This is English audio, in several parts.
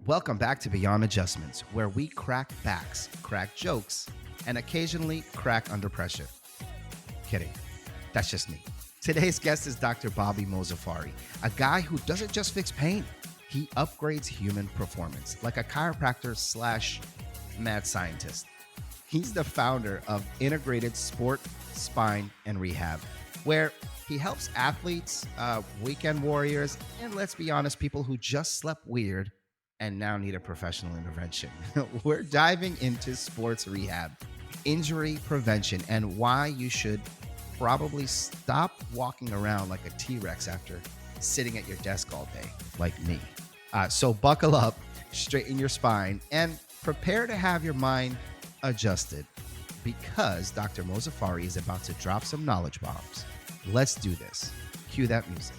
Welcome back to Beyond Adjustments, where we crack backs, crack jokes, and occasionally crack under pressure. Kidding. That's just me. Today's guest is Dr. Bobby Mozafari, a guy who doesn't just fix pain, he upgrades human performance like a chiropractor slash mad scientist. He's the founder of Integrated Sport, Spine, and Rehab, where he helps athletes, weekend warriors, and let's be honest, people who just slept weird and now need a professional intervention. We're diving into sports rehab, injury prevention, and why you should probably stop walking around like a T-Rex after sitting at your desk all day, like me. So buckle up, straighten your spine, and prepare to have your mind adjusted because Dr. Mozafari is about to drop some knowledge bombs. Let's do this. Cue that music.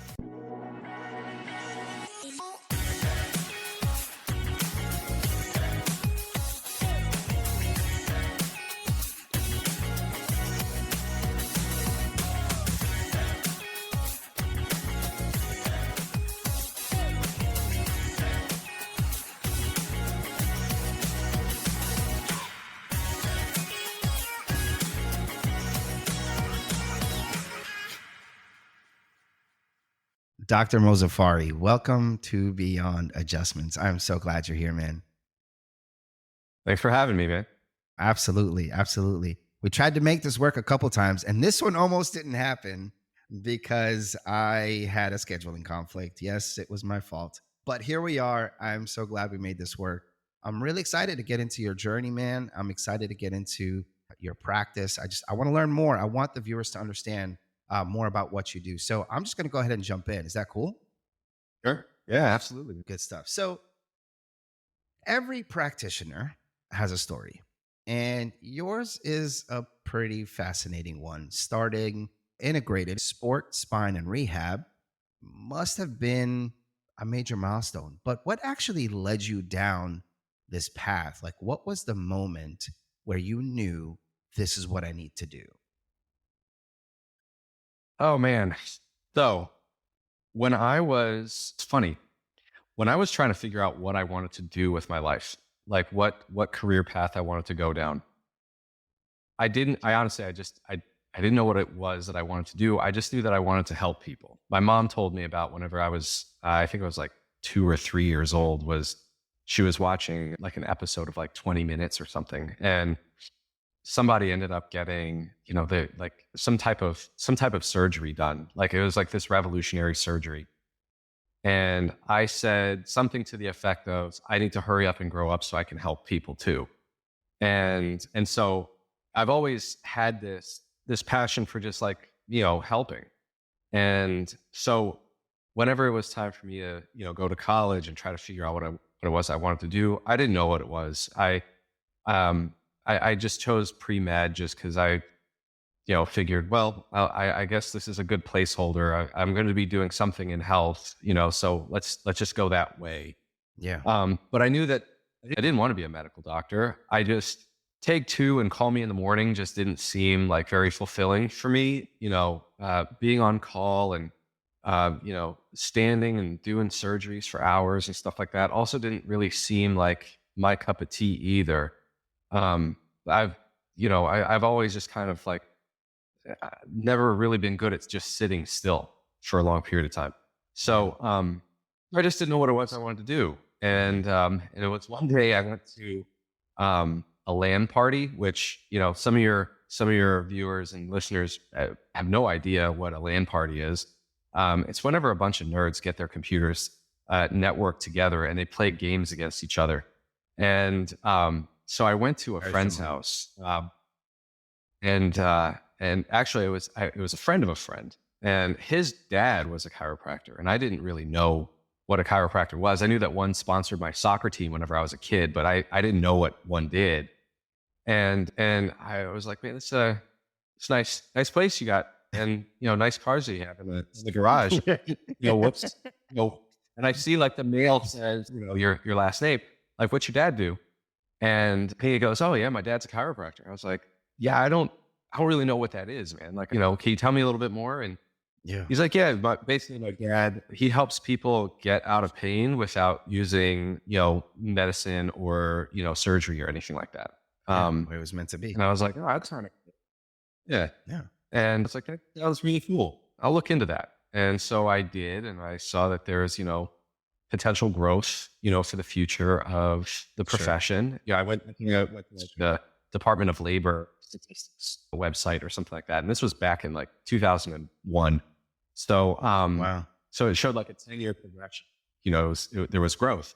Dr. Mozafari, welcome to Beyond Adjustments. I'm so glad you're here, man. Thanks for having me, man. Absolutely. Absolutely. We tried to make this work a couple times, and this one almost didn't happen because I had a scheduling conflict. Yes, it was my fault. But here we are. I'm so glad we made this work. I'm really excited to get into your journey, man. I'm excited to get into your practice. I want to learn more. I want the viewers to understand more about what you do. So I'm just going to go ahead and jump in. Is that cool? Sure. Yeah, absolutely. Good stuff. So every practitioner has a story, and yours is a pretty fascinating one. Starting Integrated Sport, Spine, and Rehab must have been a major milestone. But what actually led you down this path? Like, what was the moment where you knew this is what I need to do? Oh, man. So it's funny, when I was trying to figure out what I wanted to do with my life, like what career path I wanted to go down, I didn't know what it was that I wanted to do. I just knew that I wanted to help people. My mom told me about whenever I was, I think I was like 2 or 3 years old, she was watching like an episode of like 20 minutes or something. And somebody ended up getting, some type of surgery done. Like it was like this revolutionary surgery. And I said something to the effect of, I need to hurry up and grow up so I can help people too. And so I've always had this passion for just like, helping. And so whenever it was time for me to, go to college and try to figure out what it was I wanted to do, I didn't know what it was. I just chose pre-med just because I, figured, well, I guess this is a good placeholder. I'm going to be doing something in health, so let's just go that way. Yeah. But I knew that I didn't want to be a medical doctor. I just take 2 and call me in the morning just didn't seem like very fulfilling for me. Being on call and, standing and doing surgeries for hours and stuff like that also didn't really seem like my cup of tea either. I've always just kind of like never really been good at just sitting still for a long period of time. So, I just didn't know what it was I wanted to do. And it was one day I went to, a LAN party, which, some of your viewers and listeners have no idea what a LAN party is. It's whenever a bunch of nerds get their computers, networked together and they play games against each other. And, so I went to a friend's house, and actually it was a friend of a friend, and his dad was a chiropractor, and I didn't really know what a chiropractor was. I knew that one sponsored my soccer team whenever I was a kid, but I didn't know what one did. And I was like, man, it's nice place you got, and nice cars that you have in the garage. Whoops, and I see like the mail says, your last name. Like, what's your dad do? And he goes, oh yeah, my dad's a chiropractor. I was like, yeah, I don't really know what that is, man. Like, can you tell me a little bit more? And Yeah. He's like, yeah, but basically my dad, he helps people get out of pain without using, medicine or, surgery or anything like that. Yeah. Where it was meant to be. And I was like, oh, that's kind of, yeah. Yeah. And it's like, that sounds really cool. I'll look into that. And so I did. And I saw that there's, potential growth, for the future of the Sure. profession. Yeah. I went to the Department of Labor Statistics website or something like that. And this was back in like 2001. So, Wow. so it showed like a 10-year progression, there was growth.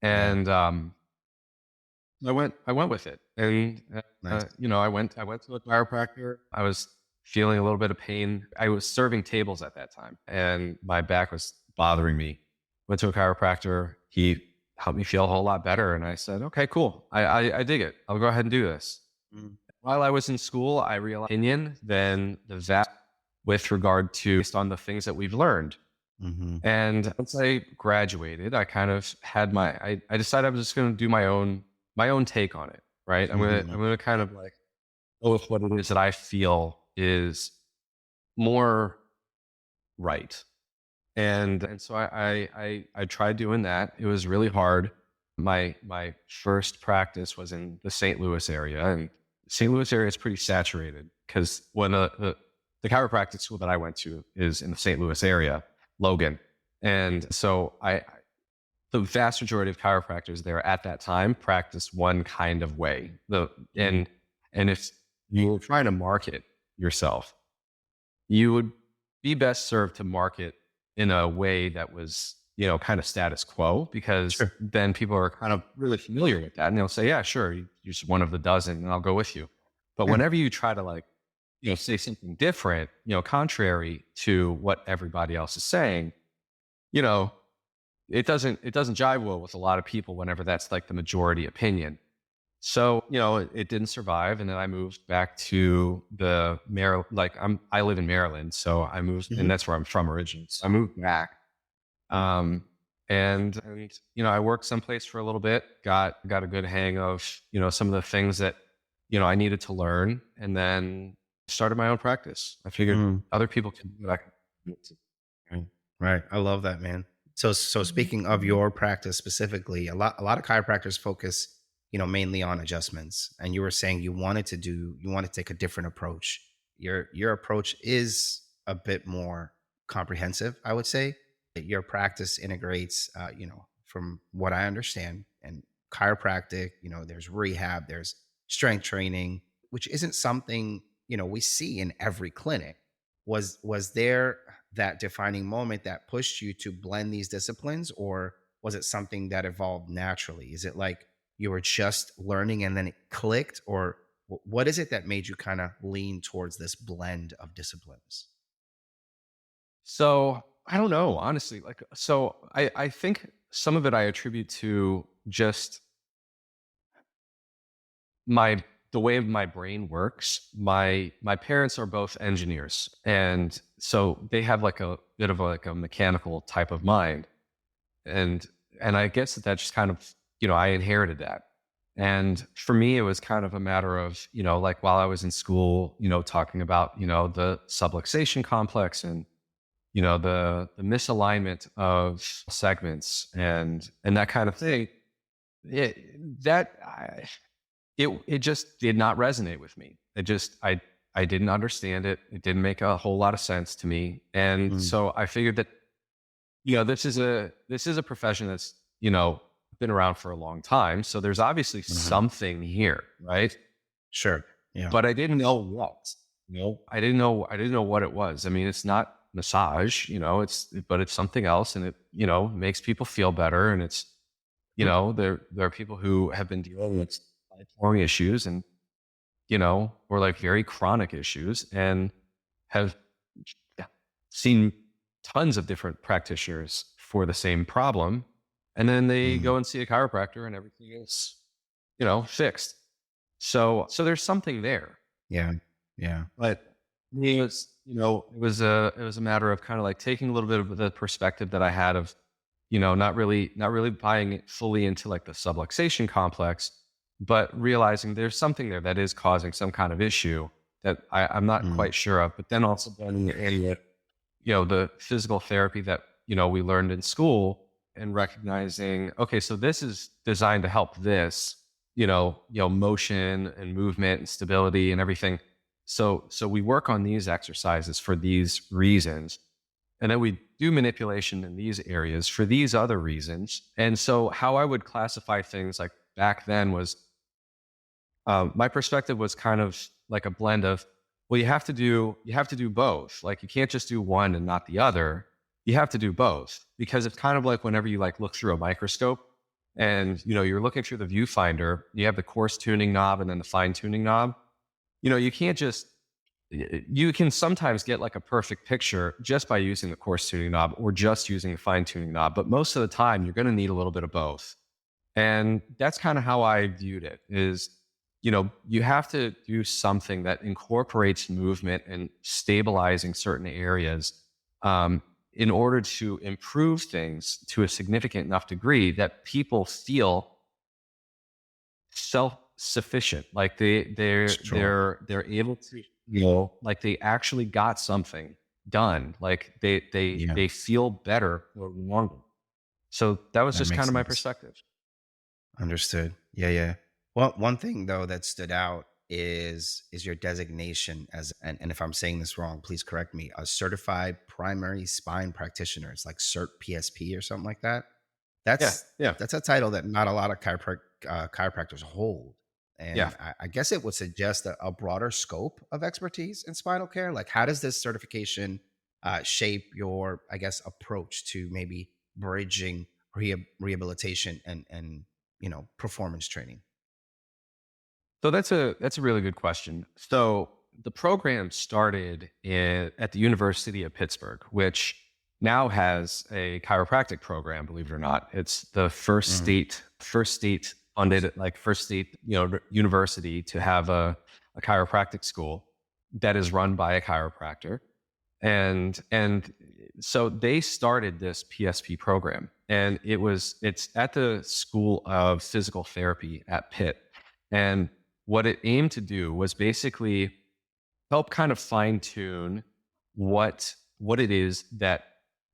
And, I went with it, and Nice. I went to a chiropractor. I was feeling a little bit of pain. I was serving tables at that time, and my back was bothering me. Went to a chiropractor. He helped me feel a whole lot better, and I said, "Okay, cool. I dig it. I'll go ahead and do this." Mm. While I was in school, I realized opinion than the vast with regard to based on the things that we've learned. Mm-hmm. And once I graduated, I kind of had I decided I was just going to do my own take on it, right? Mm-hmm. I'm gonna kind of like go with what it is that I feel is more right. And so I tried doing that. It was really hard. My first practice was in the St. Louis area, and St. Louis area is pretty saturated because when the chiropractic school that I went to is in the St. Louis area, Logan. And so the vast majority of chiropractors there at that time practiced one kind of way. And if you were trying to market yourself, you would be best served to market in a way that was, kind of status quo, because Sure. then people are kind of really familiar with that, and they'll say, yeah, sure, you're just one of the dozen and I'll go with you. But Yeah. whenever you try to like, say something different, contrary to what everybody else is saying, you know, it doesn't jive well with a lot of people whenever that's like the majority opinion. So, it didn't survive. And then I moved back to the Maryland, I live in Maryland. So I moved, Mhm. and that's where I'm from originally. So I moved back. And I worked someplace for a little bit, got a good hang of, some of the things that, I needed to learn, and then started my own practice. I figured Mm. other people can do what I can do. Right. Right. I love that, man. So speaking of your practice specifically, a lot of chiropractors focus, mainly on adjustments. And you were saying you wanted to take a different approach. Your approach is a bit more comprehensive, I would say. Your practice integrates, from what I understand, and chiropractic, there's rehab, there's strength training, which isn't something, we see in every clinic. Was there that defining moment that pushed you to blend these disciplines, or was it something that evolved naturally? Is it like you were just learning and then it clicked, or what is it that made you kind of lean towards this blend of disciplines? So I don't know, honestly. So I think some of it I attribute to just my the way my brain works. My parents are both engineers, and so they have like a bit of like a mechanical type of mind, and I guess that just kind of, I inherited that. And for me, it was kind of a matter of, like while I was in school, talking about, the subluxation complex, and the misalignment of segments, and that kind of thing. It just did not resonate with me. I didn't understand it. It didn't make a whole lot of sense to me. And Mm. so I figured that, this is a profession that's, been around for a long time. So there's obviously Mhm. something here, right? Sure. Yeah. But I didn't know what. I didn't know what it was. I mean, it's not massage, but it's something else, and it, makes people feel better. And it's, Mm. there are people who have been dealing with lifelong issues, and, or like very chronic issues, and have seen tons of different practitioners for the same problem. And then they Mm. go and see a chiropractor, and everything is, fixed. So there's something there. Yeah. Yeah. But me, it was a matter of kind of like taking a little bit of the perspective that I had of, not really buying it fully into like the subluxation complex, but realizing there's something there that is causing some kind of issue that I'm not Mm. quite sure of. But then also blending it in with, the physical therapy that, we learned in school and recognizing, okay, so this is designed to help this, motion and movement and stability and everything. So we work on these exercises for these reasons. And then we do manipulation in these areas for these other reasons. And so how I would classify things like back then was, my perspective was kind of like a blend of, well, you have to do both. Like you can't just do one and not the other. You have to do both, because it's kind of like whenever you like look through a microscope and you're looking through the viewfinder, you have the coarse tuning knob and then the fine tuning knob. You can't just, you can sometimes get like a perfect picture just by using the coarse tuning knob or just using the fine tuning knob, but most of the time you're going to need a little bit of both. And that's kind of how I viewed it is, you have to do something that incorporates movement and stabilizing certain areas, in order to improve things to a significant enough degree that people feel self-sufficient, like Sure. they're able to, like they actually got something done, like Yeah, they feel better for longer. So that was that just kind makes of my sense. perspective. Understood. Yeah, yeah. Well, one thing though that stood out is your designation as, and if I'm saying this wrong, please correct me, a certified primary spine practitioner. It's like CERT PSP or something like that. Yeah, That's yeah, that's a title that not a lot of chiropractors hold. yeah. And I guess it would suggest a broader scope of expertise in spinal care. Like, how does this certification shape your, I guess, approach to maybe bridging rehabilitation and performance training? So that's a really good question. So the program started at the University of Pittsburgh, which now has a chiropractic program. Believe it or not, it's the Hmm. first state funded, like first state university to have a chiropractic school that is run by a chiropractor. And so they started this PSP program, and it's at the School of Physical Therapy at Pitt. And what it aimed to do was basically help kind of fine tune what it is that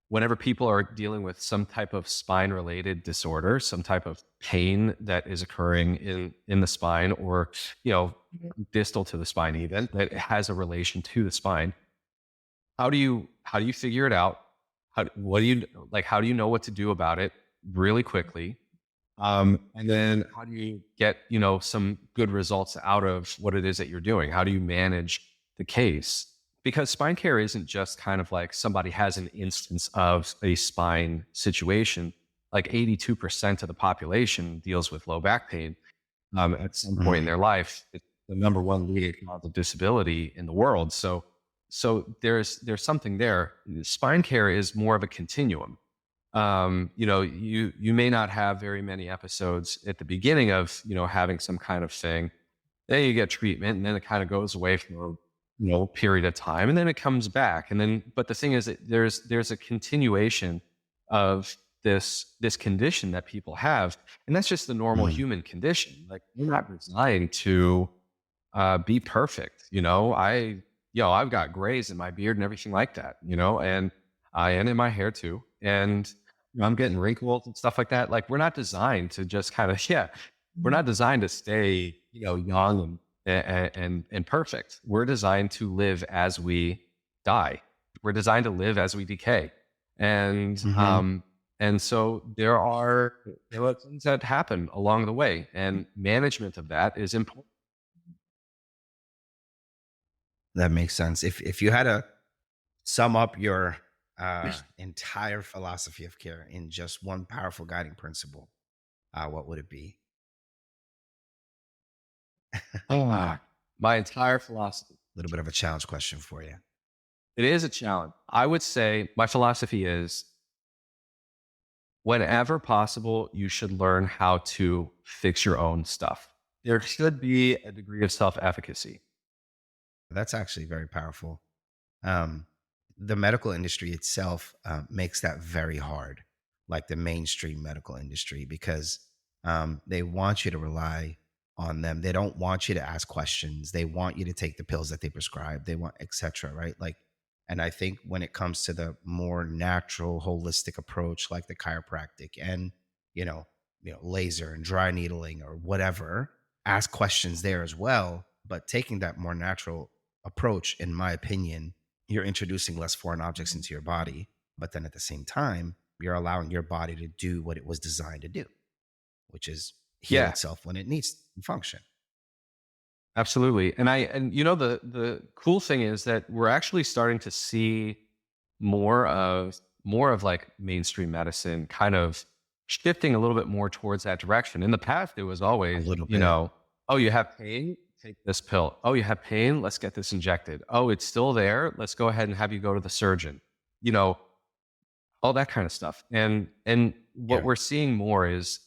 whenever people are dealing with some type of spine related disorder, some type of pain that is occurring in the spine, or you know distal to the spine, even that has a relation to the spine, how do you figure it out? What do you like? How do you know what to do about it really quickly? And then how do you get some good results out of what it is that you're doing? How do you manage the case? Because spine care isn't just kind of like somebody has an instance of a spine situation. Like 82% of the population deals with low back pain, at some point in Hmm. their life. It's the number one leading cause of disability in the world. So there's something there. Spine care is more of a continuum. You may not have very many episodes at the beginning of having some kind of thing. Then you get treatment, and then it kind of goes away for a period of time, and then it comes back. And then, but the thing is that there's a continuation of this condition that people have, and that's just the normal Hmm. human condition. Like we're not designed to be perfect. I've got grays in my beard and everything like that. And in my hair too, and I'm getting wrinkles and stuff like that. Like we're not designed to just kind of yeah, we're not designed to stay young and perfect. We're designed to live as we die. We're designed to live as we decay, and Hmm. um and so there are things that happen along the way, and management of that is important. That makes sense. If you had to sum up your entire philosophy of care in just one powerful guiding principle, what would it be? My entire philosophy. A little bit of a challenge question for you. It is a challenge. I would say my philosophy is whenever possible, you should learn how to fix your own stuff. There should be a degree of self efficacy. That's actually very powerful. Um, the medical industry itself makes that very hard, like the mainstream medical industry, because they want you to rely on them. They don't want you to ask questions. They want you to take the pills that they prescribe. They want, etc. Right? Like, And I think when it comes to the more natural, holistic approach, like the chiropractic and, laser and dry needling or whatever, ask questions there as well. But taking that more natural approach, in my opinion, you're introducing less foreign objects into your body. But then at the same time, you're allowing your body to do what it was designed to do, which is heal Yeah, itself when it needs to function. absolutely. And the cool thing is that we're actually starting to see more of like mainstream medicine kind of shifting a little bit more towards that direction. In the past, it was A always, little bit. oh, you have pain, take this pill. Oh, you have pain, let's get this injected. Oh, it's still there, let's go ahead and have you go to the surgeon. You know, all that kind of stuff. And what Yeah. we're seeing more is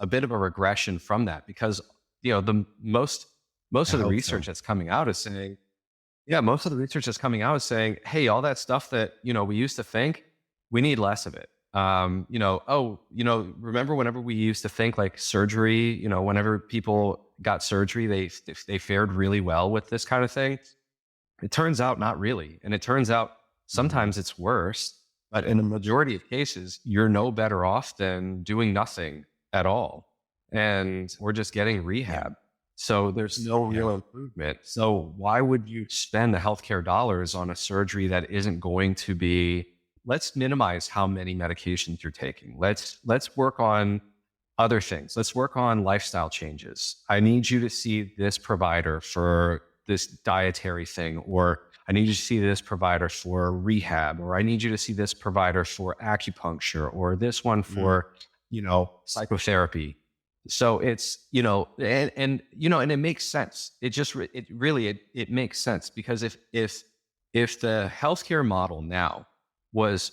a bit of a regression from that, because the most I of the hope so. research that's coming out is saying, yeah, most of the research that's coming out is saying, hey, all that stuff that we used to think, we need less of it. Remember whenever we used to think like surgery, whenever people got surgery, they fared really well with this kind of thing. It turns out not really. And it turns out Mhm. sometimes it's worse, but in the majority of cases, you're no better off than doing nothing at all. And we're just getting Yeah. rehab. So there's no Yeah. real improvement. So why would you spend the healthcare dollars on a surgery that isn't going to be? Let's minimize how many medications you're taking. Let's work on other things. Let's work on lifestyle changes. I need you to see this provider for this dietary thing, or I need you to see this provider for rehab, or I need you to see this provider for acupuncture, or this one Mm. for, psychotherapy. So it's, and it makes sense. It makes sense, because if the healthcare model now was,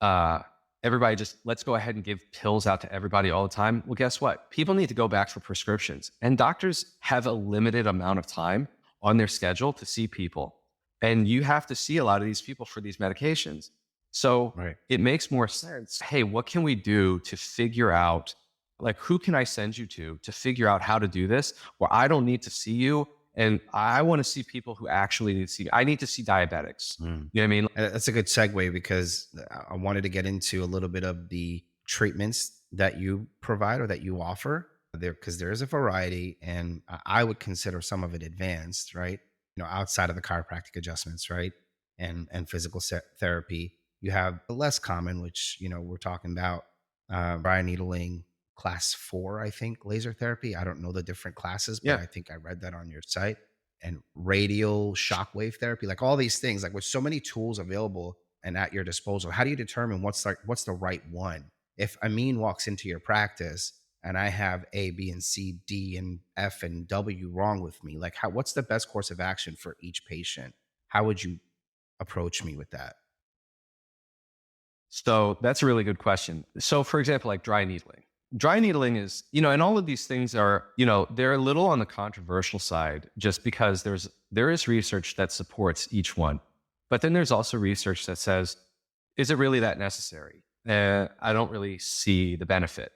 uh, everybody just, let's go ahead and give pills out to everybody all the time. Well, guess what? People need to go back for prescriptions, and doctors have a limited amount of time on their schedule to see people. And you have to see a lot of these people for these medications. So Right. it makes more sense. Hey, what can we do to figure out, like, who can I send you to figure out how to do this where I don't need to see you? And I want to see people who actually need to see. I need to see diabetics. Mm. You know what I mean? That's a good segue because I wanted to get into a little bit of the treatments that you provide or that you offer there, because there is a variety, and I would consider some of it advanced, right? Outside of the chiropractic adjustments, right? And physical therapy, you have the less common, which we're talking about dry needling, class 4, I think, laser therapy. I don't know the different classes, but Yeah. I think I read that on your site. And radial shockwave therapy, like all these things, like with so many tools available and at your disposal, how do you determine what's the right one? If Amin walks into your practice and I have A, B, and C, D, and F, and W wrong with me, like what's the best course of action for each patient? How would you approach me with that? So that's a really good question. So, for example, like dry needling. Dry needling is, and all of these things are, they're a little on the controversial side, just because there is research that supports each one. But then there's also research that says, is it really that necessary? I don't really see the benefit.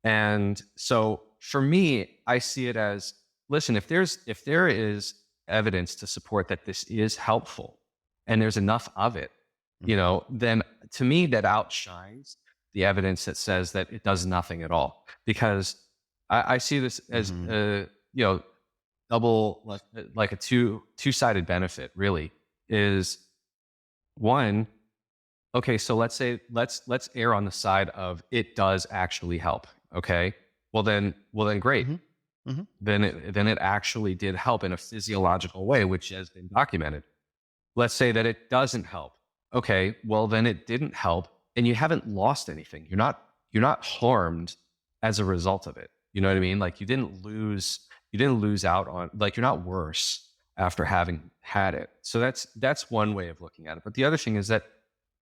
And so for me, I see it as, listen, if there is evidence to support that this is helpful and there's enough of it, Mhm. then to me that outshines the evidence that says that it does nothing at all. Because I see this as Mhm. double, like a two-sided benefit. Really, is one. Okay, so let's err on the side of it does actually help. Okay, well then great. Mhm. Mhm. Then it actually did help in a physiological way, which has been documented. Let's say that it doesn't help. Okay, well then it didn't help, and you haven't lost anything. You're not harmed as a result of it. You know what I mean? Like you didn't lose out on, like, you're not worse after having had it. So that's one way of looking at it. But the other thing is that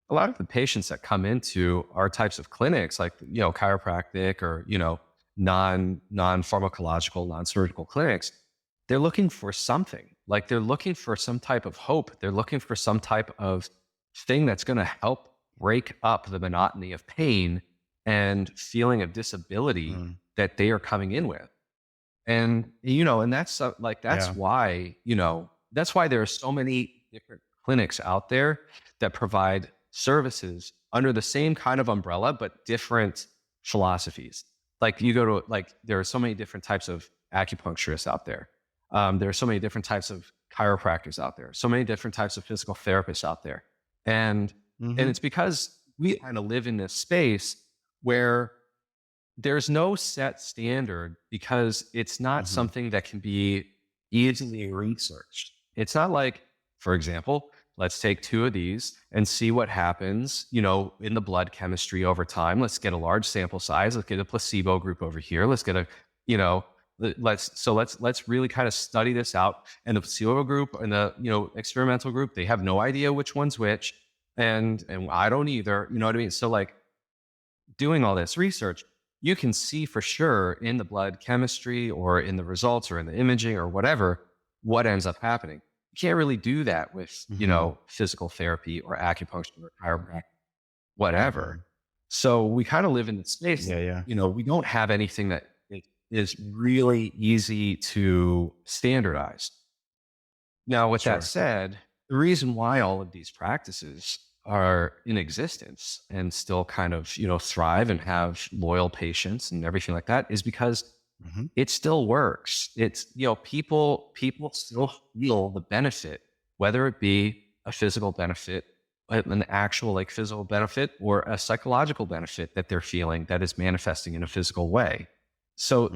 a lot of the patients that come into our types of clinics, like, chiropractic, or, non-pharmacological, non-surgical clinics, they're looking for something. Like, they're looking for some type of hope. They're looking for some type of thing that's going to help break up the monotony of pain and feeling of disability Mm. that they are coming in with. And that's Yeah. why, that's why there are so many different clinics out there that provide services under the same kind of umbrella, but different philosophies. Like you go to, like, there are so many different types of acupuncturists out there. There are so many different types of chiropractors out there, so many different types of physical therapists out there. And it's because we kind of live in this space where there's no set standard, because it's not something that can be easily researched. It's not like, for example, let's take 2 of these and see what happens, in the blood chemistry over time. Let's get a large sample size. Let's get a placebo group over here. Let's get let's really kind of study this out. And the placebo group and the, experimental group, they have no idea which one's which. And I don't either, you know what I mean? So like, doing all this research, you can see for sure in the blood chemistry or in the results or in the imaging or whatever, what ends up happening. You can't really do that with, physical therapy or acupuncture or chiropractic, whatever. So we kind of live in this space. We don't have anything that is really easy to standardize. Now, with that said, the reason why all of these practices are in existence and still kind of, thrive and have loyal patients and everything like that is because it still works. It's, people still feel the benefit, whether it be a physical benefit, an actual like physical benefit, or a psychological benefit that they're feeling that is manifesting in a physical way. So,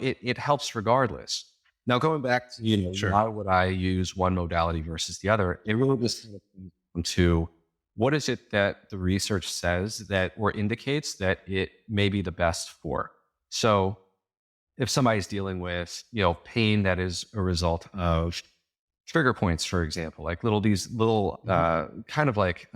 it helps regardless. Now, going back to, why would I use one modality versus the other? It really just comes down to, what is it that the research says that, or indicates that it may be the best for? So if somebody's dealing with, pain that is a result of trigger points, for example, like these little kind of like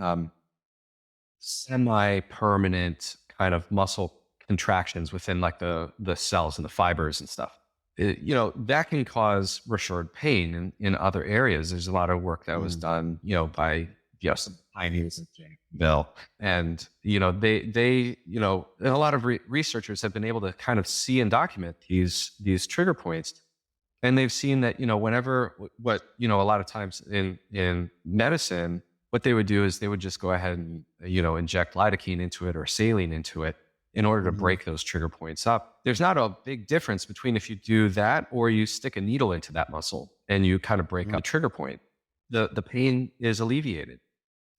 semi-permanent kind of muscle contractions within like the cells and the fibers and stuff, that can cause referred pain in other areas. There's a lot of work that was done, by some pioneers in Jacksonville, and they and a lot of researchers have been able to kind of see and document these trigger points, and they've seen that whenever a lot of times in medicine, what they would do is they would just go ahead and inject lidocaine into it or saline into it in order to break those trigger points up. There's not a big difference between if you do that or you stick a needle into that muscle and you kind of break up the trigger point. The pain is alleviated.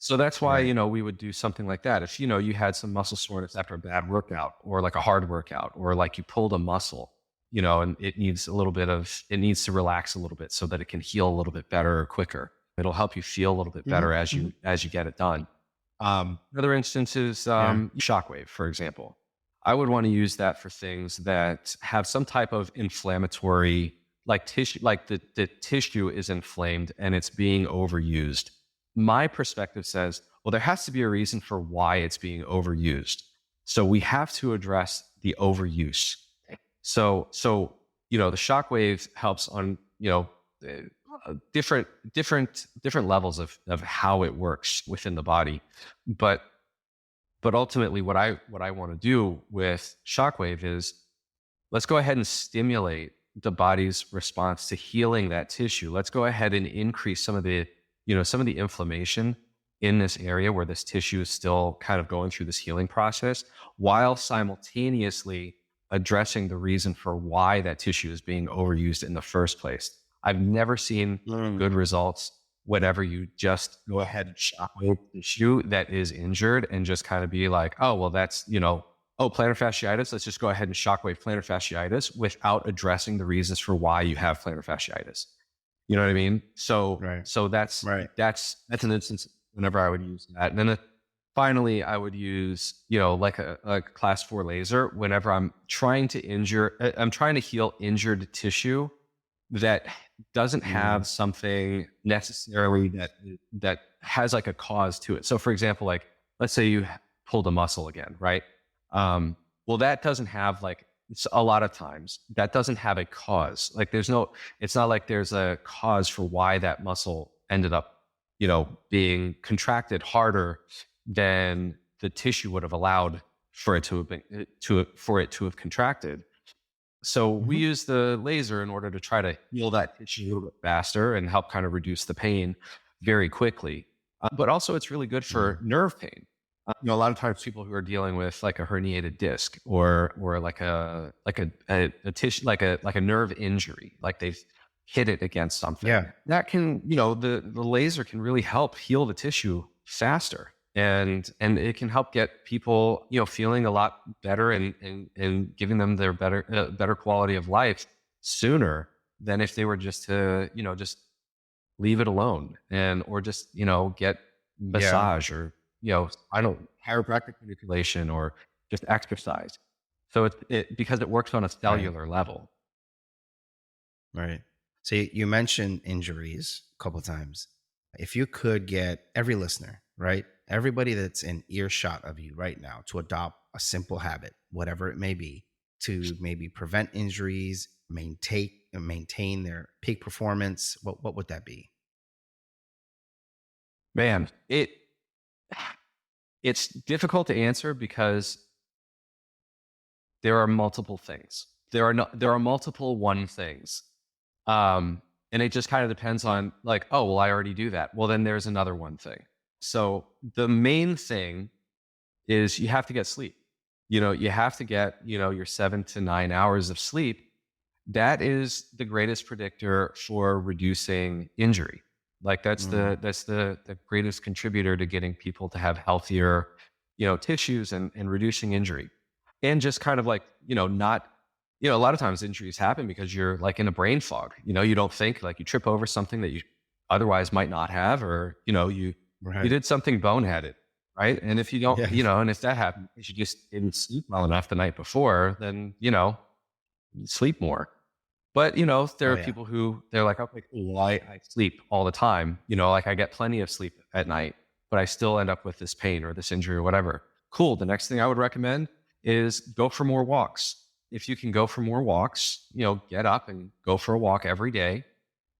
So that's why, we would do something like that. If, you had some muscle soreness after a bad workout or like a hard workout, or like you pulled a muscle, and it needs to relax a little bit so that it can heal a little bit better or quicker. It'll help you feel a little bit better as you get it done. Another instance is shockwave, for example. I would want to use that for things that have some type of inflammatory, like tissue, like the tissue is inflamed and it's being overused. My perspective says, well, there has to be a reason for why it's being overused. So we have to address the overuse. So the shockwave helps on, different levels of how it works within the body. But ultimately what I want to do with shockwave is, let's go ahead and stimulate the body's response to healing that tissue. Let's go ahead and increase some of the inflammation in this area where this tissue is still kind of going through this healing process, while simultaneously addressing the reason for why that tissue is being overused in the first place. I've never seen good results whenever you just go ahead and shockwave tissue that is injured and just kind of be like, oh, well, that's, plantar fasciitis. Let's just go ahead and shockwave plantar fasciitis without addressing the reasons for why you have plantar fasciitis. You know what I mean? So that's an instance whenever I would use that. And then finally, I would use, like a class 4 laser whenever I'm trying to heal injured tissue that doesn't have something necessarily that has like a cause to it. So for example, like let's say you pulled a muscle again, right? Well, that doesn't have like, it's a lot of times that doesn't have a cause. Like it's not like there's a cause for why that muscle ended up, being contracted harder than the tissue would have allowed for it to have contracted. So we use the laser in order to try to heal that tissue a little bit faster and help kind of reduce the pain. very quickly. But also it's really good for nerve pain. A lot of times people who are dealing with like a herniated disc or like a tissue, like a nerve injury, like they've hit it against something, Yeah. that can, the laser can really help heal the tissue faster. And it can help get people, feeling a lot better and giving them their better quality of life sooner than if they were just to, just leave it alone or just, get Yeah. massage or, I don't chiropractic manipulation or just exercise. So because it works on a Right. cellular level. Right. So you mentioned injuries a couple times. If you could get every listener, right? Everybody that's in earshot of you right now to adopt a simple habit, whatever it may be, to maybe prevent injuries, maintain their peak performance, what would that be? Man, it's difficult to answer because there are multiple things. There are multiple one things. And it just kind of depends on like, oh, well, I already do that. Well, then there's another one thing. So the main thing is you have to get sleep. You have to get, your 7 to 9 hours of sleep. That is the greatest predictor for reducing injury. Like that's Mm, the greatest contributor to getting people to have healthier, tissues and reducing injury. And just kind of like, not, a lot of times injuries happen because you're like in a brain fog. You don't think, like you trip over something that you otherwise might not have, or, you right. did something boneheaded, right? And if you don't, Yeah. and if that happened, if you just didn't sleep well enough the night before, then, sleep more. But, there Oh are yeah. people who they're like, okay, cool, well, I sleep all the time. Like I get plenty of sleep at night, but I still end up with this pain or this injury or whatever. Cool. The next thing I would recommend is go for more walks. If you can go for more walks, get up and go for a walk every day.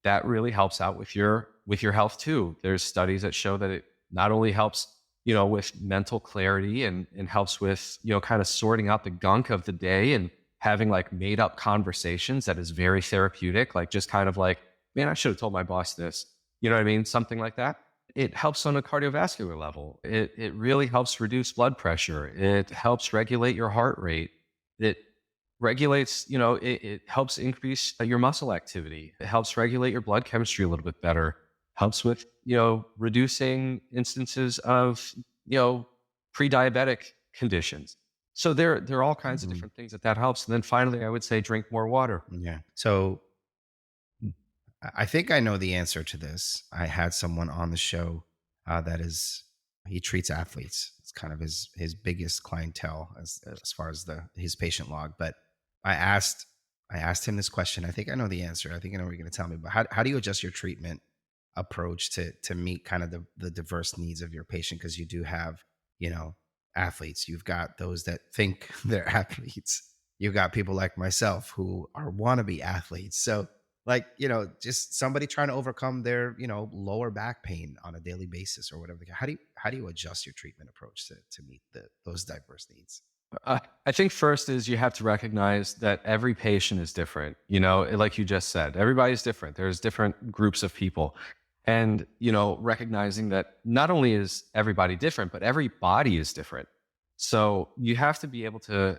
That really helps out with your health too. There's studies that show that it not only helps, with mental clarity and helps with, kind of sorting out the gunk of the day and having like made up conversations that is very therapeutic, like just kind of like, man, I should have told my boss this. You know what I mean? Something like that. It helps on a cardiovascular level. It really helps reduce blood pressure. It helps regulate your heart rate. It regulates, it helps increase your muscle activity. It helps regulate your blood chemistry a little bit better. Helps with, reducing instances of, pre-diabetic conditions. So there are all kinds of Mhm. different things that helps. And then finally, I would say drink more water. Yeah. So I think I know the answer to this. I had someone on the show that is he treats athletes. It's kind of his biggest clientele as far as the his patient log. But I asked I asked him this question. I think I know the answer. I think I know what you're going to tell me. But how do you adjust your treatment approach to meet kind of the diverse needs of your patient? Because you do have athletes. You've got those that think they're athletes. You've got people like myself who are wannabe athletes. So like just somebody trying to overcome their lower back pain on a daily basis or whatever. How do you adjust your treatment approach to meet those diverse needs? I think first is you have to recognize that every patient is different. Like you just said, everybody's different. There's different groups of people. And, recognizing that not only is everybody different, but every body is different. So you have to be able to,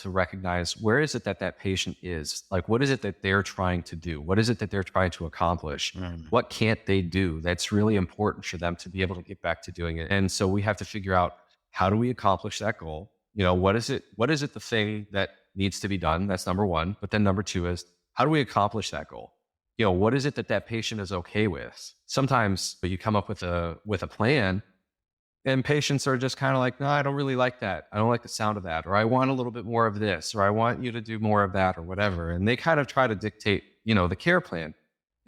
recognize where is it that that patient is? Like, what is it that they're trying to do? What is it that they're trying to accomplish? Mm, What can't they do? That's really important for them to be able to get back to doing it. And so we have to figure out, how do we accomplish that goal? What is it the thing that needs to be done? That's number one. But then number two is, how do we accomplish that goal? What is it that that patient is okay with? Sometimes you come up with a plan and patients are just kind of like, no, I don't really like that. I don't like the sound of that. Or I want a little bit more of this, or I want you to do more of that or whatever. And they kind of try to dictate, the care plan.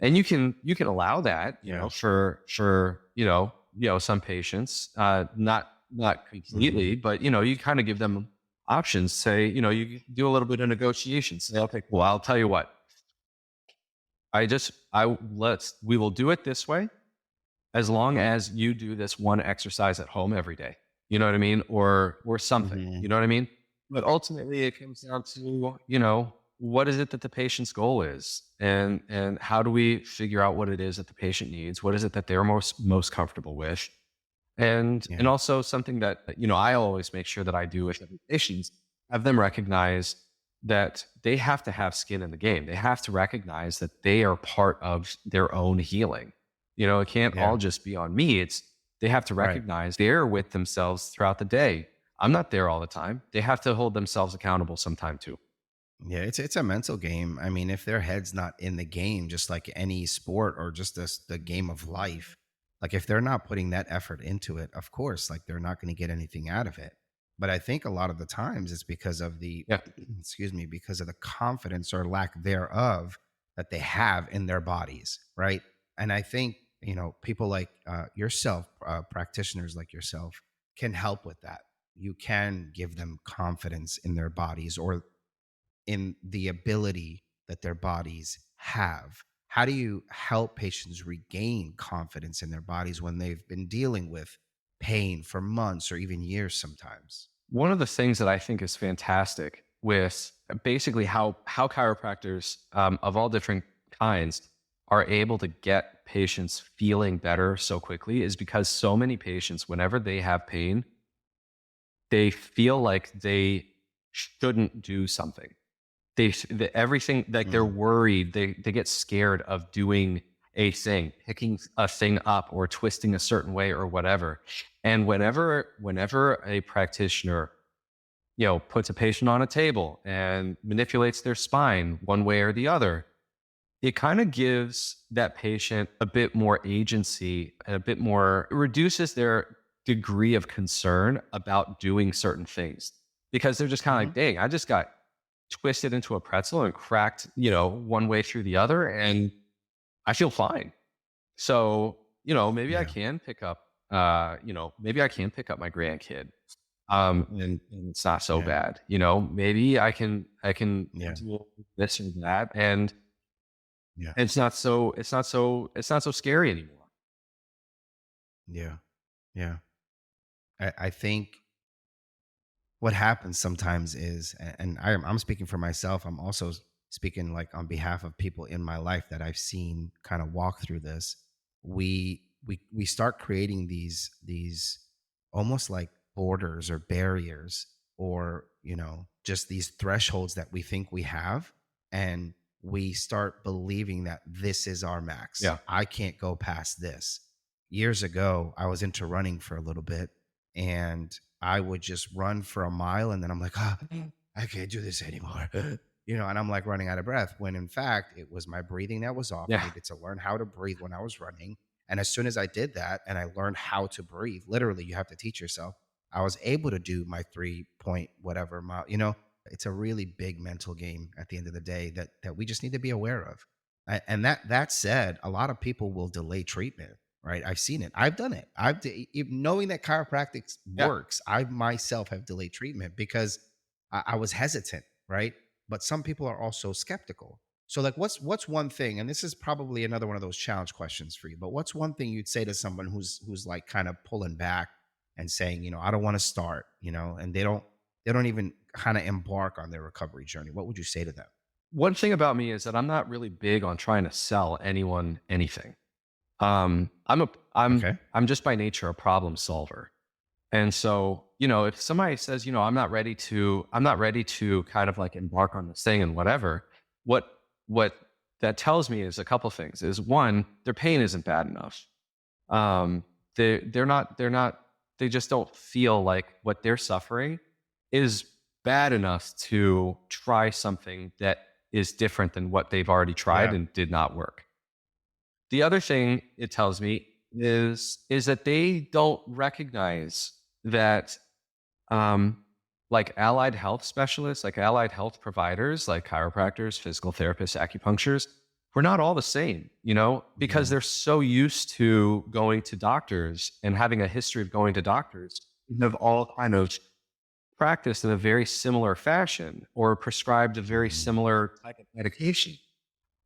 And you can allow that, yeah. for, some patients, not Hmm. completely, but, you kind of give them options. Say, you do a little bit of negotiation. Say, okay, well, I'll tell you what, we will do it this way as long as you do this one exercise at home every day. You know what I mean? Or something. Hmm. You know what I mean? But ultimately, it comes down to, what is it that the patient's goal is, and how do we figure out what it is that the patient needs? What is it that they're most comfortable with? And Yeah. also something that, I always make sure that I do with every patient, have them recognize that they have to have skin in the game. They have to recognize that they are part of their own healing. It can't Yeah. all just be on me. They have to Right. recognize they're with themselves throughout the day. I'm not there all the time. They have to hold themselves accountable sometime too. Yeah, it's a mental game. I mean, if their head's not in the game, just like any sport or just the game of life, like if they're not putting that effort into it, of course, like they're not going to get anything out of it. But I think a lot of the times it's because of the, Yeah. excuse me, because of the confidence or lack thereof that they have in their bodies, right? And I think, people like yourself, practitioners like yourself, can help with that. You can give them confidence in their bodies or in the ability that their bodies have. How do you help patients regain confidence in their bodies when they've been dealing with pain for months or even years sometimes? One of the things that I think is fantastic with basically how chiropractors of all different kinds are able to get patients feeling better so quickly is because so many patients, whenever they have pain, they feel like they shouldn't do something. Everything, like they're Mm, worried, they get scared of doing a thing, picking a thing up or twisting a certain way or whatever. And whenever a practitioner, puts a patient on a table and manipulates their spine one way or the other, it kind of gives that patient a bit more agency and a bit more, it reduces their degree of concern about doing certain things because they're just kind of mhm. like, dang, I just got twisted into a pretzel and cracked, one way through the other, and I feel fine. So, maybe I Yeah, can pick up, maybe I can pick up my grandkid, and it's not so yeah, bad. Maybe I can yeah, do this or that, and yeah, it's not so scary anymore. yeah, yeah. I think what happens sometimes is, and I'm speaking for myself, I'm also speaking like on behalf of people in my life that I've seen kind of walk through this. We start creating these almost like borders or barriers, or just these thresholds that we think we have, and we start believing that this is our max. Yeah. I can't go past this. Years ago I was into running for a little bit, and I would just run for a mile, and then I'm like, "Ah, I can't do this anymore." And I'm like running out of breath, when in fact it was my breathing that was off. I Yeah. needed to learn how to breathe when I was running. And as soon as I did that and I learned how to breathe, literally you have to teach yourself. I was able to do my 3 point whatever mile. It's a really big mental game at the end of the day that we just need to be aware of. And that said, a lot of people will delay treatment, right? I've seen it. I've done it. Knowing that chiropractic Yeah. works, I myself have delayed treatment because I was hesitant, right? But some people are also skeptical. So, like, what's one thing, and this is probably another one of those challenge questions for you, but what's one thing you'd say to someone who's like kind of pulling back and saying, I don't want to start, and they don't even kind of embark on their recovery journey? What would you say to them? One thing about me is that I'm not really big on trying to sell anyone anything. I'm a Okay. I'm just by nature a problem solver. And so, if somebody says, I'm not ready to kind of like embark on this thing and whatever, what that tells me is a couple things. Is one, their pain isn't bad enough. Um, they're not they just don't feel like what they're suffering is bad enough to try something that is different than what they've already tried Yeah. and did not work. The other thing it tells me is that they don't recognize that like allied health specialists, like allied health providers, like chiropractors, physical therapists, acupuncturists, we're not all the same, because Yeah. they're so used to going to doctors and having a history of going to doctors and have all kind of practiced in a very similar fashion or prescribed a very Mhm. similar type of medication.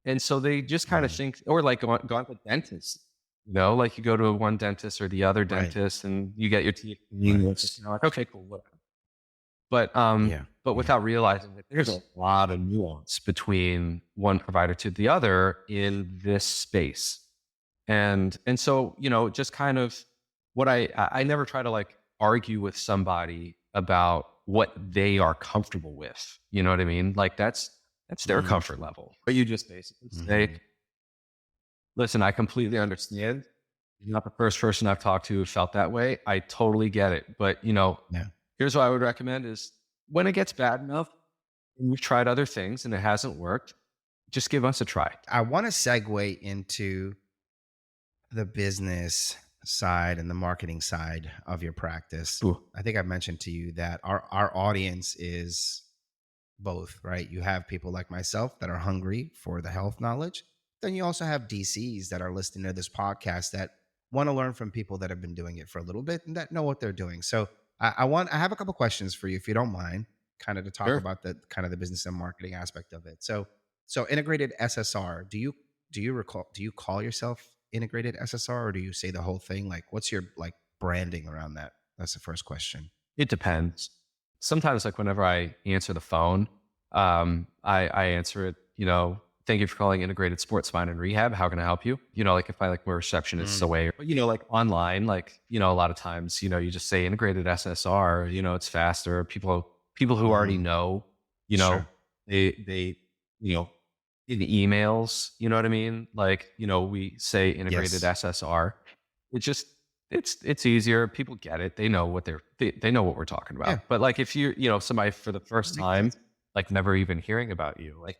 And so they just kind of Yeah. think, or like gone to dentists, like you go to one dentist or the other Right. dentist and you get your teeth cleaned. Right. It's just, like, okay, cool, whatever. Yeah. but Yeah. without realizing that there's a lot of nuance between one provider to the other in this space. And so, just kind of what I never try to like argue with somebody about what they are comfortable with. You know what I mean? Like that's their Mm, comfort level. But you just basically hmm. say, listen, I completely understand. You're not the first person I've talked to who felt that way. I totally get it. But, Yeah. here's what I would recommend is when it gets bad enough and you've tried other things and it hasn't worked, just give us a try. I want to segue into the business side and the marketing side of your practice. Ooh. I think I mentioned to you that our audience is both, right? You have people like myself that are hungry for the health knowledge. Then you also have DCs that are listening to this podcast that want to learn from people that have been doing it for a little bit and that know what they're doing. So I have a couple questions for you, if you don't mind, kind of to talk Sure. about the kind of the business and marketing aspect of it. So integrated SSR, do you call yourself integrated SSR, or do you say the whole thing? Like, what's your like branding around that? That's the first question. It depends. Sometimes, like whenever I answer the phone, I answer it, thank you for calling Integrated Sports Spine and Rehab. How can I help you? Like if I like my receptionist's Mm, away, but like online, like, a lot of times, you just say integrated SSR, it's faster. People who already mhm. know, you know, Sure. they, you know, in emails, you know what I mean? Like, we say integrated Yes. SSR. It just, it's easier. People get it. They know they know what we're talking Yeah. about. But like if somebody for the first Makes time, sense. like never even hearing about you, like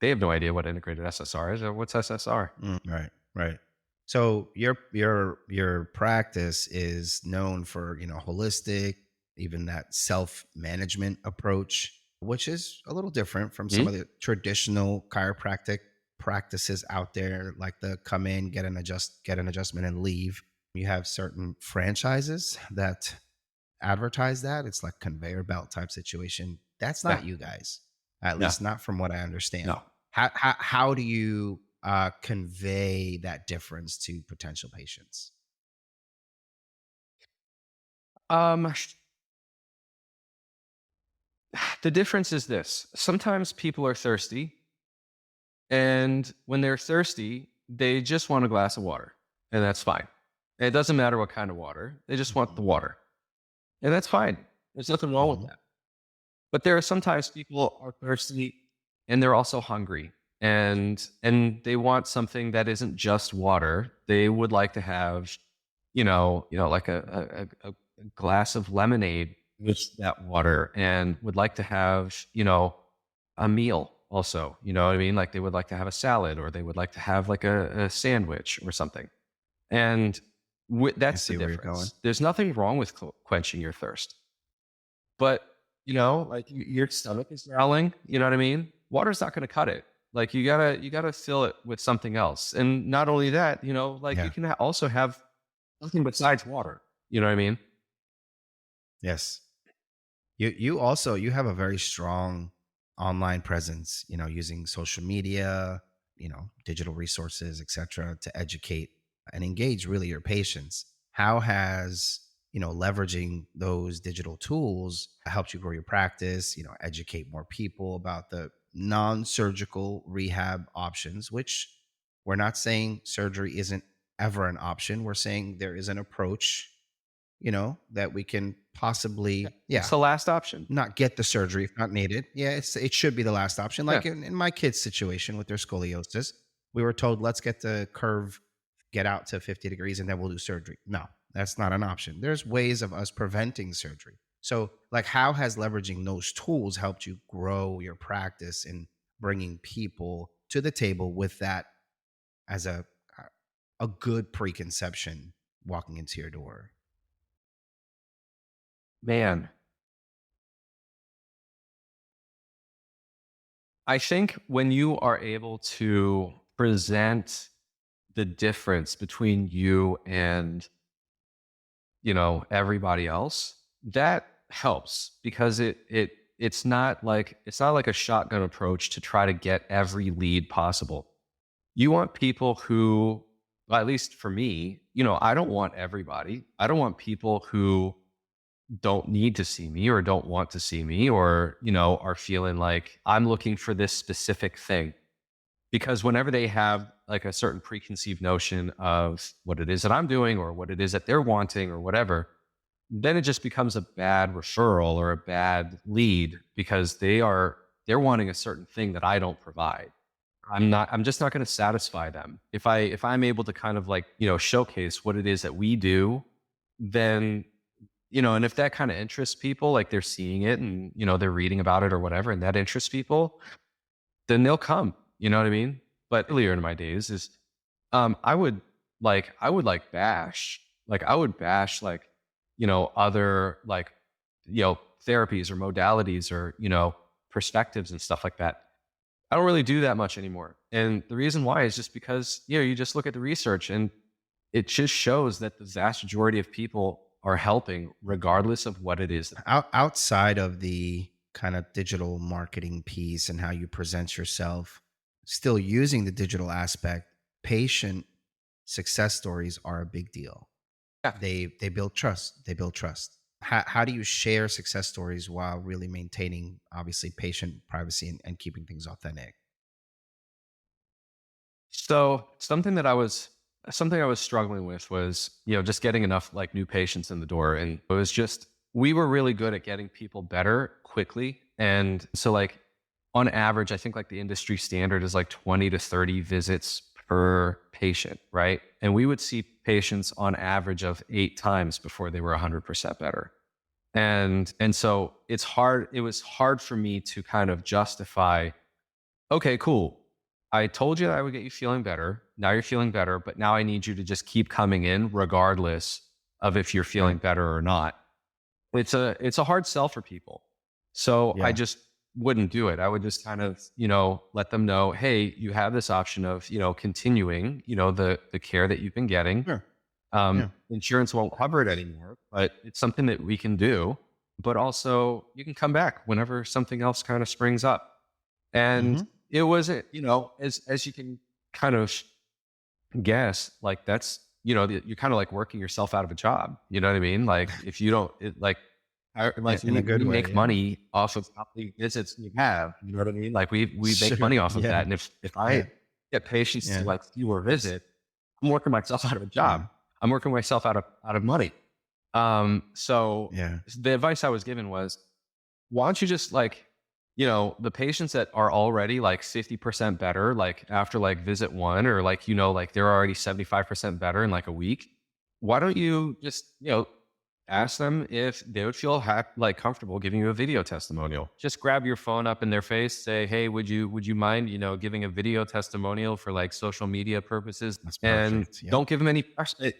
they have no idea what integrated SSR is or what's SSR. Right. Right. So your practice is known for, holistic, even that self-management approach, which is a little different from some Hmm? of the traditional chiropractic practices out there, like the come in, get an adjustment and leave. You have certain franchises that advertise that. It's like conveyor belt type situation. That's Yeah. not you guys, at No. least not from what I understand. No. How do you convey that difference to potential patients? Um, the difference is this. Sometimes people are thirsty, and when they're thirsty, they just want a glass of water, and that's fine. And it doesn't matter what kind of water. They just want the Hmm. water. And that's fine. There's nothing wrong with Hmm. that. But there are sometimes people are thirsty and they're also hungry and they want something that isn't just water. They would like to have, like a glass of lemonade with that water and would like to have, a meal also. You know what I mean? Like they would like to have a salad or they would like to have like a sandwich or something. And I that's the see where you're going. difference. There's nothing wrong with quenching your thirst. But, like your stomach is growling, you know what I mean? Water's not going to cut it. Like you gotta fill it with something else. And not only that, like you Yeah. can also have something besides water. You know what I mean? Yes. You have a very strong online presence, using social media, digital resources, etc., to educate and engage really your patients. How has, leveraging those digital tools helped you grow your practice, educate more people about the non-surgical rehab options, which we're not saying surgery isn't ever an option. We're saying there is an approach, that we can Yeah. possibly, It's yeah, the last option. not get the surgery if not needed. Yeah, it should be the last option. Yeah. Like in my kid's situation with their scoliosis, we were told, let's get the curve, get out to 50 degrees, and then we'll do surgery. No, that's not an option. There's ways of us preventing surgery. So, like, how has leveraging those tools helped you grow your practice and bringing people to the table with that as a good preconception walking into your door? Man, I think when you are able to present the difference between you and everybody else, that helps because it's not like a shotgun approach to try to get every lead possible. You want people who, well, at least for me, I don't want everybody. I don't want people who don't need to see me or don't want to see me or, are feeling like I'm looking for this specific thing. Because whenever they have like a certain preconceived notion of what it is that I'm doing or what it is that they're wanting or whatever, then it just becomes a bad referral or a bad lead because they're wanting a certain thing that I don't provide. I'm just not going to satisfy them. If I'm able to kind of like, showcase what it is that we do, then, and if that kind of interests people, like they're seeing it and, they're reading about it or whatever, and that interests people, then they'll come. You know what I mean? But earlier in my days is I would I would bash like, other like, therapies or modalities or, perspectives and stuff like that. I don't really do that much anymore. And the reason why is just because, you just look at the research and it just shows that the vast majority of people are helping regardless of what it is. Outside of the kind of digital marketing piece and how you present yourself, still using the digital aspect, patient success stories are a big deal. Yeah. They build trust. They build trust. How do you share success stories while really maintaining obviously patient privacy and keeping things authentic? So something I was struggling with was, just getting enough like new patients in the door. And it was just, we were really good at getting people better quickly. And so like on average, I think like the industry standard is like 20 to 30 visits per patient, right? And we would see patients on average of 8 times before they were 100% better. And so it was hard for me to kind of justify, okay, cool. I told you that I would get you feeling better. Now you're feeling better, but now I need you to just keep coming in regardless of if you're feeling Right. better or not. It's a hard sell for people. So I Yeah. just wouldn't do it. I would just kind of, let them know, hey, you have this option of, continuing, the care that you've been getting. Sure. Yeah. Insurance won't cover it anymore, but it's something that we can do. But also you can come back whenever something else kind of springs up. And Hmm. it wasn't, as you can kind of guess, like that's, you're kind of like working yourself out of a job. You know what I mean? Like if you don't, like In we, a good we way. make Yeah. money off of how many visits you have. You know what I mean? Like we make Sure. money off of Yeah. that. And if Yeah. I get patients to Yeah. like fewer visit, I'm working myself out of a Yeah. job. I'm working myself out of money. So Yeah. the advice I was given was, why don't you just like, the patients that are already like 50% better, like after like visit one, or like, like they're already 75% better in like a week. Why don't you just, ask them if they would feel like comfortable giving you a video testimonial? Just grab your phone up in their face, say, hey, would you mind, giving a video testimonial for like social media purposes? That's And perfect. Yep. don't give them any pressure.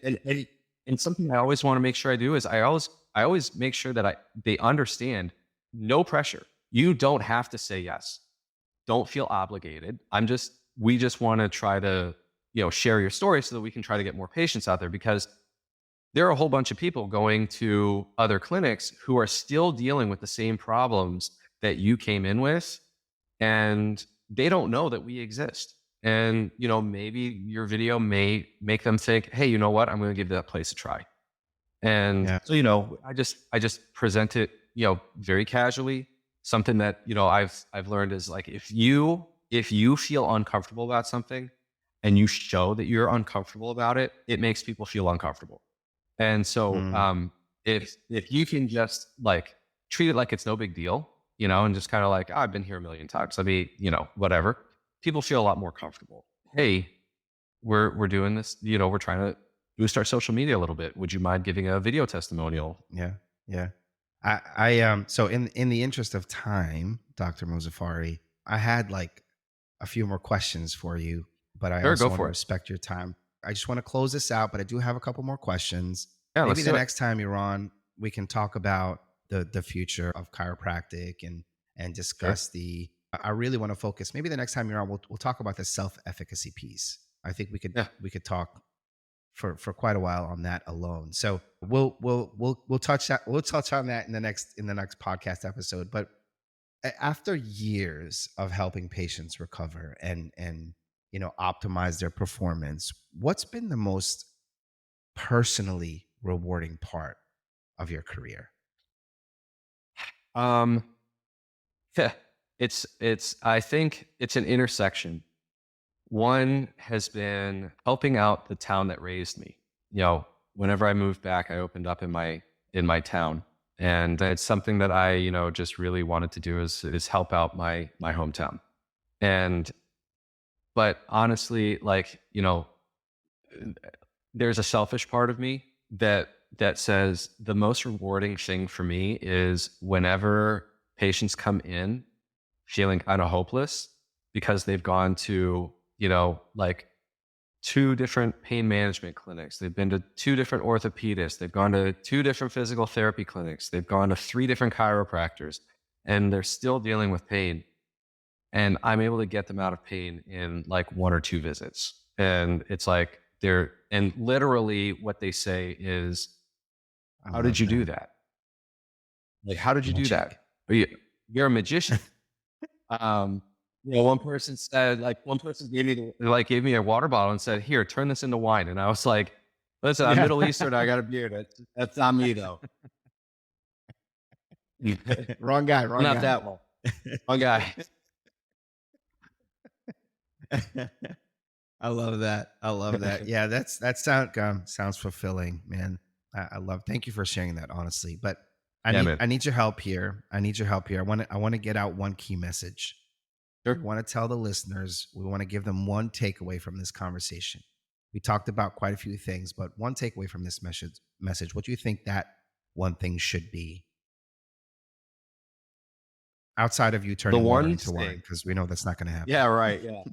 And something I always want to make sure I do is I always make sure that they understand no pressure. You don't have to say yes. Don't feel obligated. We just want to try to, share your story so that we can try to get more patients out there, because there are a whole bunch of people going to other clinics who are still dealing with the same problems that you came in with, and they don't know that we exist. And, maybe your video may make them think, hey, you know what? I'm going to give that place a try. And Yeah. so, I just present it, very casually. Something that, I've learned is like, if you feel uncomfortable about something and you show that you're uncomfortable about it, it makes people feel uncomfortable. And so, Mm. if you can just like treat it like it's no big deal, and just kind of like, "Oh, I've been here a million times. I mean, whatever. People feel a lot more comfortable. Hey, we're doing this. We're trying to boost our social media a little bit. Would you mind giving a video testimonial?" Yeah. Yeah. So in the interest of time, Dr. Mozafari, I had like a few more questions for you, but I Sure, also go want to for it. respect your time. I just want to close this out, but I do have a couple more questions. Yeah, Maybe let's the do it. next time you're on, we can talk about the future of chiropractic and Sure. discuss the. I really want to focus. Maybe the next time you're on, we'll talk about the self efficacy piece. I think Yeah. we could talk for quite a while on that alone. So we'll touch on that in the next podcast episode. But after years of helping patients recover and optimize their performance, what's been the most personally rewarding part of your career? Um, yeah, I think it's an intersection. One has been helping out the town that raised me. You know, whenever I moved back, I opened up in my town, and it's something that I, just really wanted to do is help out my hometown. And but honestly, like, there's a selfish part of me that says the most rewarding thing for me is whenever patients come in feeling kind of hopeless because they've gone to, like 2 different pain management clinics. They've been to 2 different orthopedists. They've gone to 2 different physical therapy clinics. They've gone to 3 different chiropractors, and they're still dealing with pain. And I'm able to get them out of pain in like 1 or 2 visits. And it's like and literally what they say is, I how did love you do that. that? Like, how did you do Magic. that? You're a magician. One person gave me a water bottle and said, "Here, turn this into wine." And I was like, "Listen, I'm Yeah. Middle Eastern. I got a beard. That's not me though. Wrong guy. I'm not that one. Wrong guy." I love that. I love that. Yeah, that sounds fulfilling, man. I love. Thank you for sharing that, honestly. But Yeah, man. I need your help here. I want to get out one key message. Sure. We want to tell the listeners. We want to give them one takeaway from this conversation. We talked about quite a few things, but one takeaway from this message. What do you think that one thing should be? Outside of you turning water into wine, because we know that's not going to happen. Yeah, right. Yeah.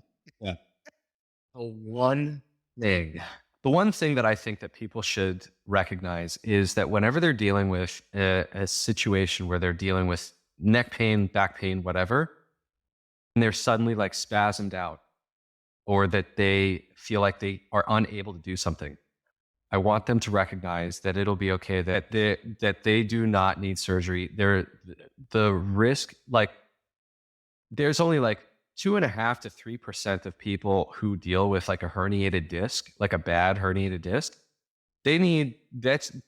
Yeah. The one thing that I think that people should recognize is that whenever they're dealing with a situation where they're dealing with neck pain, back pain, whatever, and they're suddenly like spasmed out, or that they feel like they are unable to do something, I want them to recognize that it'll be okay, that they do not need surgery. The risk, like, there's only like 2.5% to 3% of people who deal with like a herniated disc, like a bad herniated disc.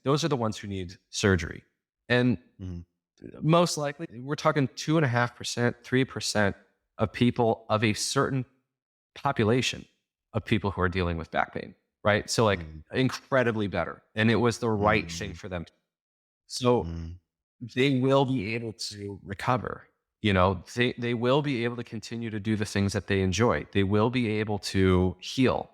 Those are the ones who need surgery. And most likely we're talking 2.5%, 3% of people of a certain population of people who are dealing with back pain, right? So like incredibly better. And it was the right thing for them. So they will be able to recover. They will be able to continue to do the things that they enjoy. They will be able to heal.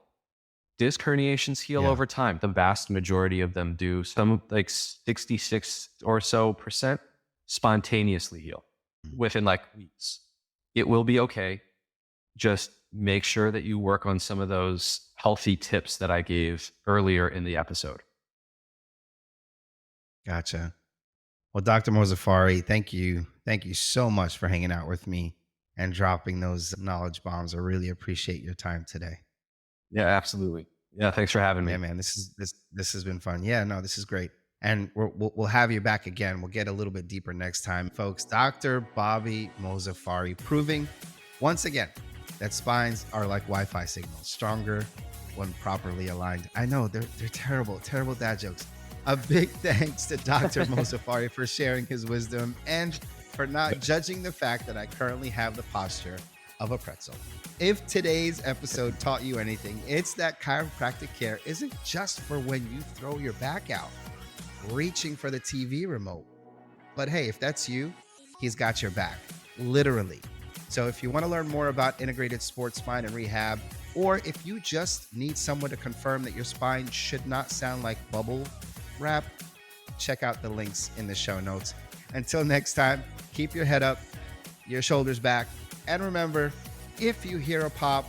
Disc herniations heal over time. The vast majority of them do. Some, like 66 or so percent, spontaneously heal within like weeks. It will be okay. Just make sure that you work on some of those healthy tips that I gave earlier in the episode. Gotcha. Well, Dr. Mozafari, thank you. Thank you so much for hanging out with me and dropping those knowledge bombs. I really appreciate your time today. Yeah, absolutely. Yeah, thanks for having me. Yeah, man, this has been fun. Yeah, no, this is great. And we'll have you back again. We'll get a little bit deeper next time. Folks, Dr. Bobby Mozafari proving once again that spines are like Wi-Fi signals, stronger when properly aligned. I know they're terrible dad jokes. A big thanks to Dr. Mozafari for sharing his wisdom and for not judging the fact that I currently have the posture of a pretzel. If today's episode taught you anything, it's that chiropractic care isn't just for when you throw your back out, reaching for the TV remote. But hey, if that's you, he's got your back, literally. So if you want to learn more about integrated sports spine and rehab, or if you just need someone to confirm that your spine should not sound like bubble wrap, check out the links in the show notes. Until next time, keep your head up, your shoulders back, and remember, if you hear a pop,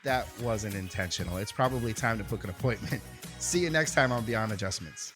that wasn't intentional. It's probably time to book an appointment. See you next time on Beyond Adjustments.